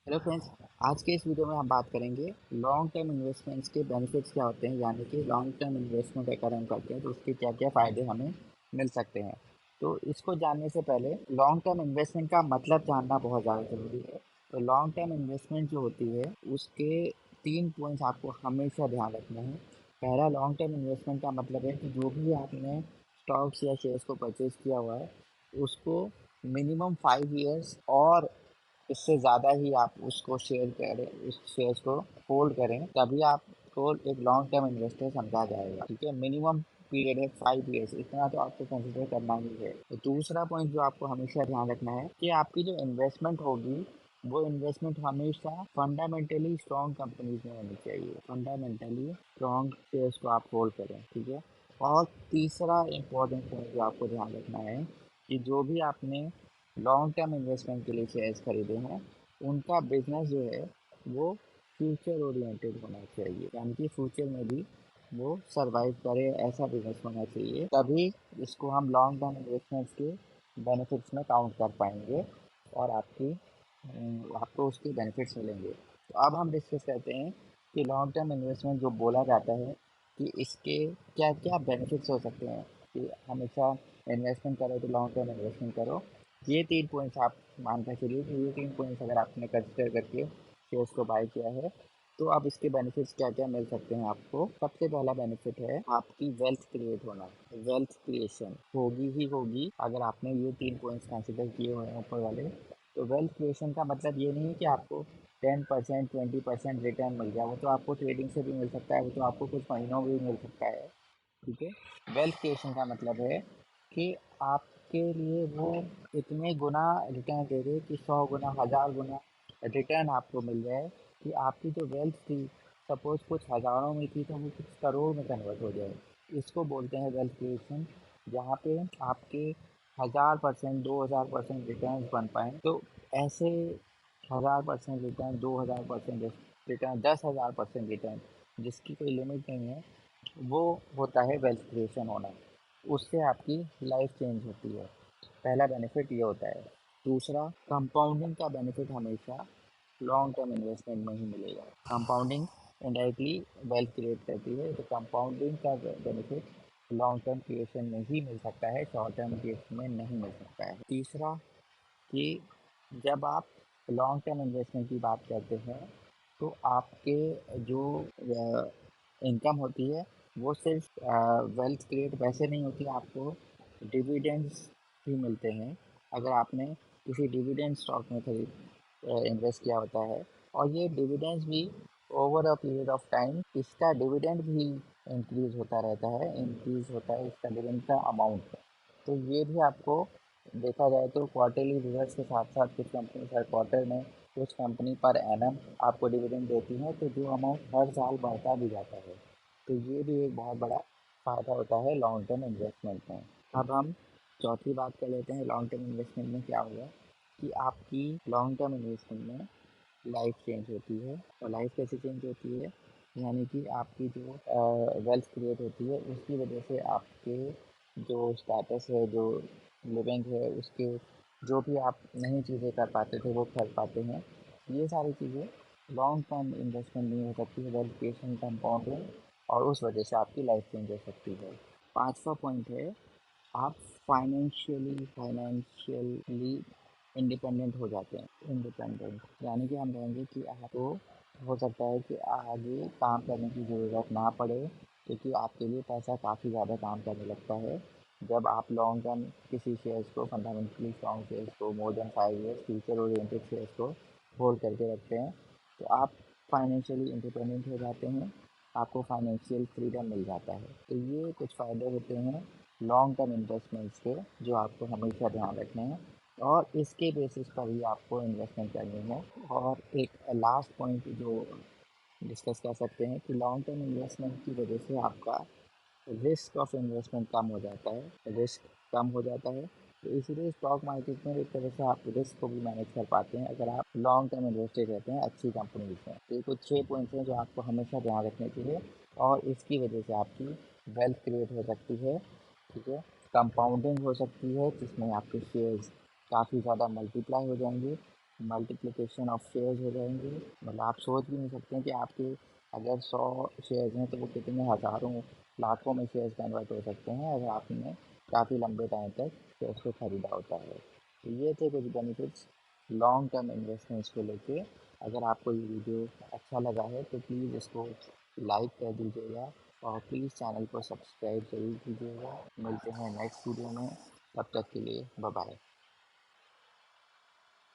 Hello friends. आज के इस वीडियो में हम बात करेंगे लॉन्ग टर्म इन्वेस्टमेंट्स के बेनिफिट्स क्या होते हैं, यानी कि लॉन्ग टर्म इन्वेस्टमेंट अगर हम करते हैं तो उसके क्या क्या फ़ायदे हमें मिल सकते हैं। तो इसको जानने से पहले लॉन्ग टर्म इन्वेस्टमेंट का मतलब जानना बहुत ज़्यादा ज़रूरी है। तो लॉन्ग टर्म इन्वेस्टमेंट जो होती है उसके 3 पॉइंट्स आपको हमेशा ध्यान रखने हैं। पहला, लॉन्ग टर्म इन्वेस्टमेंट का मतलब है कि जो भी आपने स्टॉक्स या शेयर्स को परचेज किया हुआ है उसको मिनिमम 5 ईयर्स और इससे ज़्यादा ही आप उसको शेयर करें, उस शेयर्स को होल्ड करें, तभी आपको एक लॉन्ग टर्म इन्वेस्टर समझा जाएगा। ठीक है, मिनिमम पीरियड है 5 ईयर्स, इतना तो आपको कंसिडर करना ही है। तो दूसरा पॉइंट जो आपको हमेशा ध्यान रखना है कि आपकी जो इन्वेस्टमेंट होगी वो इन्वेस्टमेंट हमेशा फंडामेंटली स्ट्रॉन्ग कंपनीज में होनी चाहिए। फंडामेंटली स्ट्रॉन्ग शेयर्स को आप होल्ड करें। ठीक है। और तीसरा इम्पोर्टेंट पॉइंट जो आपको ध्यान रखना है कि जो भी आपने लॉन्ग टर्म इन्वेस्टमेंट के लिए शेयर्स खरीदे हैं उनका बिजनेस जो है वो फ्यूचर ओरिएंटेड होना चाहिए, यानी कि फ्यूचर में भी वो सरवाइव करे, ऐसा बिजनेस होना चाहिए। तभी इसको हम लॉन्ग टर्म इन्वेस्टमेंट्स के बेनिफिट्स में काउंट कर पाएंगे और आपको उसके बेनिफिट्स मिलेंगे। तो अब हम डिस्कस करते हैं कि लॉन्ग टर्म इन्वेस्टमेंट जो बोला जाता है कि इसके क्या क्या बेनिफिट्स हो सकते हैं। कि हमेशा इन्वेस्टमेंट करो तो लॉन्ग टर्म इन्वेस्टमेंट करो। ये 3 पॉइंट्स आप मान कर चलिए कि ये 3 पॉइंट्स अगर आपने कंसिडर करके शेयर्स को बाय किया है तो अब इसके बेनिफिट्स क्या क्या मिल सकते हैं आपको। सबसे पहला बेनिफिट है आपकी वेल्थ क्रिएट होना। वेल्थ क्रिएशन होगी ही होगी अगर आपने ये 3 पॉइंट्स कंसिडर किए हुए हैं ऊपर वाले। तो वेल्थ क्रिएशन का मतलब ये नहीं है कि आपको 10% 20% रिटर्न मिल जाए, वो तो आपको ट्रेडिंग से भी मिल सकता है, वो तो आपको कुछ महीनों में भी मिल सकता है। ठीक है। वेल्थ क्रिएशन का मतलब है कि आपके लिए वो इतने गुना रिटर्न दे दे कि 100 गुना 1000 गुना रिटर्न आपको मिल जाए, कि आपकी जो वेल्थ थी सपोज कुछ हज़ारों में थी तो वो कुछ करोड़ में कन्वर्ट हो जाए। इसको बोलते हैं वेल्थ क्रिएशन। जहाँ पे आपके 1000% 2000% रिटर्न बन पाए। तो ऐसे 1000% रिटर्न, 2000% रिटर्न, 10,000% रिटर्न जिसकी कोई लिमिट नहीं है, वो होता है वेल्थ क्रिएशन होना। उससे आपकी लाइफ चेंज होती है। पहला बेनिफिट ये होता है। दूसरा, कंपाउंडिंग का बेनिफिट हमेशा लॉन्ग टर्म इन्वेस्टमेंट में ही मिलेगा। कंपाउंडिंग इनडायरेक्टली वेल्थ क्रिएट करती है, तो कंपाउंडिंग का बेनिफिट लॉन्ग टर्म क्रिएशन में ही मिल सकता है, शॉर्ट टर्म क्रिएशन में नहीं मिल सकता है। तीसरा, कि जब आप लॉन्ग टर्म इन्वेस्टमेंट की बात करते हैं तो आपके जो इनकम होती है वो सिर्फ वेल्थ क्रिएट वैसे नहीं होती, आपको डिविडेंड्स भी मिलते हैं अगर आपने किसी डिविडेंड स्टॉक में खरीद इन्वेस्ट किया होता है। और ये डिविडेंड्स भी over a period of time इसका डिविडेंड भी इंक्रीज होता रहता है, इंक्रीज होता है इसका डिविडेंड का अमाउंट। तो ये भी आपको देखा जाए तो क्वार्टरली रिजल्ट्स के साथ साथ कुछ कंपनी हर क्वार्टर में, कुछ कंपनी पर एनम आपको डिविडेंड देती है, तो जो अमाउंट हर साल बढ़ता भी जाता है। तो ये भी एक बहुत बड़ा फ़ायदा होता है लॉन्ग टर्म इन्वेस्टमेंट में। अब हम चौथी बात कर लेते हैं लॉन्ग टर्म इन्वेस्टमेंट में क्या होगा। कि आपकी लॉन्ग टर्म इन्वेस्टमेंट में लाइफ चेंज होती है। और लाइफ कैसे चेंज होती है, यानी कि आपकी जो वेल्थ क्रिएट होती है उसकी वजह से आपके जो स्टेटस है, जो लिविंग है, उसके जो भी आप नई चीज़ें कर पाते थे वो कर पाते हैं। ये सारी चीज़ें लॉन्ग टर्म इन्वेस्टमेंट में हो सकती है, वेल्थ क्रिएशन कंपाउंडिंग, और उस वजह से आपकी लाइफ चेंज हो सकती है। पांचवा पॉइंट है आप फाइनेंशियली इंडिपेंडेंट हो जाते हैं। इंडिपेंडेंट यानी कि हम कहेंगे कि आपको हो सकता है कि आगे काम करने की ज़रूरत ना पड़े, क्योंकि आपके लिए पैसा काफ़ी ज़्यादा काम करने लगता है जब आप लॉन्ग टर्म किसी शेयर्स को, फंडामेंटली स्ट्रॉन्ग शेयर्स को, more than 5 years future oriented shares को होल्ड करके रखते हैं। तो आप फाइनेंशियली इंडिपेंडेंट हो जाते हैं, आपको फाइनेंशियल फ्रीडम मिल जाता है। तो ये कुछ फ़ायदे होते हैं लॉन्ग टर्म इन्वेस्टमेंट्स के, जो आपको हमेशा ध्यान रखने हैं और इसके बेसिस पर ही आपको इन्वेस्टमेंट करनी है। और एक लास्ट पॉइंट जो डिस्कस कर सकते हैं कि लॉन्ग टर्म इन्वेस्टमेंट की वजह से आपका रिस्क ऑफ इन्वेस्टमेंट कम हो जाता है। रिस्क कम हो जाता है, तो इसीलिए स्टॉक मार्केट में एक तरह से आप रिस्क को भी मैनेज कर पाते हैं अगर आप लॉन्ग टर्म इन्वेस्टेड रहते हैं अच्छी कंपनीज में। तो ये कुछ 6 पॉइंट्स हैं जो आपको हमेशा ध्यान रखने चाहिए, और इसकी वजह से आपकी वेल्थ क्रिएट हो सकती है। ठीक है। कंपाउंडिंग हो सकती है जिसमें आपके शेयर्स काफ़ी ज़्यादा मल्टीप्लाई हो जाएंगे। मल्टीप्लिकेशन ऑफ शेयर्स हो जाएंगे। मतलब आप सोच भी नहीं सकते हैं कि आपके अगर 100 शेयर्स हैं तो वो कितने हज़ारों लाखों में शेयर्स कन्वर्ट हो सकते हैं अगर आपने काफ़ी लंबे टाइम तक शेयर्स को ख़रीदा होता है। तो ये थे कुछ बेनिफिट्स लॉन्ग टर्म इन्वेस्टमेंट्स को लेके। अगर आपको ये वीडियो अच्छा लगा है तो प्लीज़ इसको लाइक कर दीजिएगा और प्लीज़ चैनल को सब्सक्राइब ज़रूर कीजिएगा। मिलते हैं नेक्स्ट वीडियो में, तब तक के लिए बाय बाय।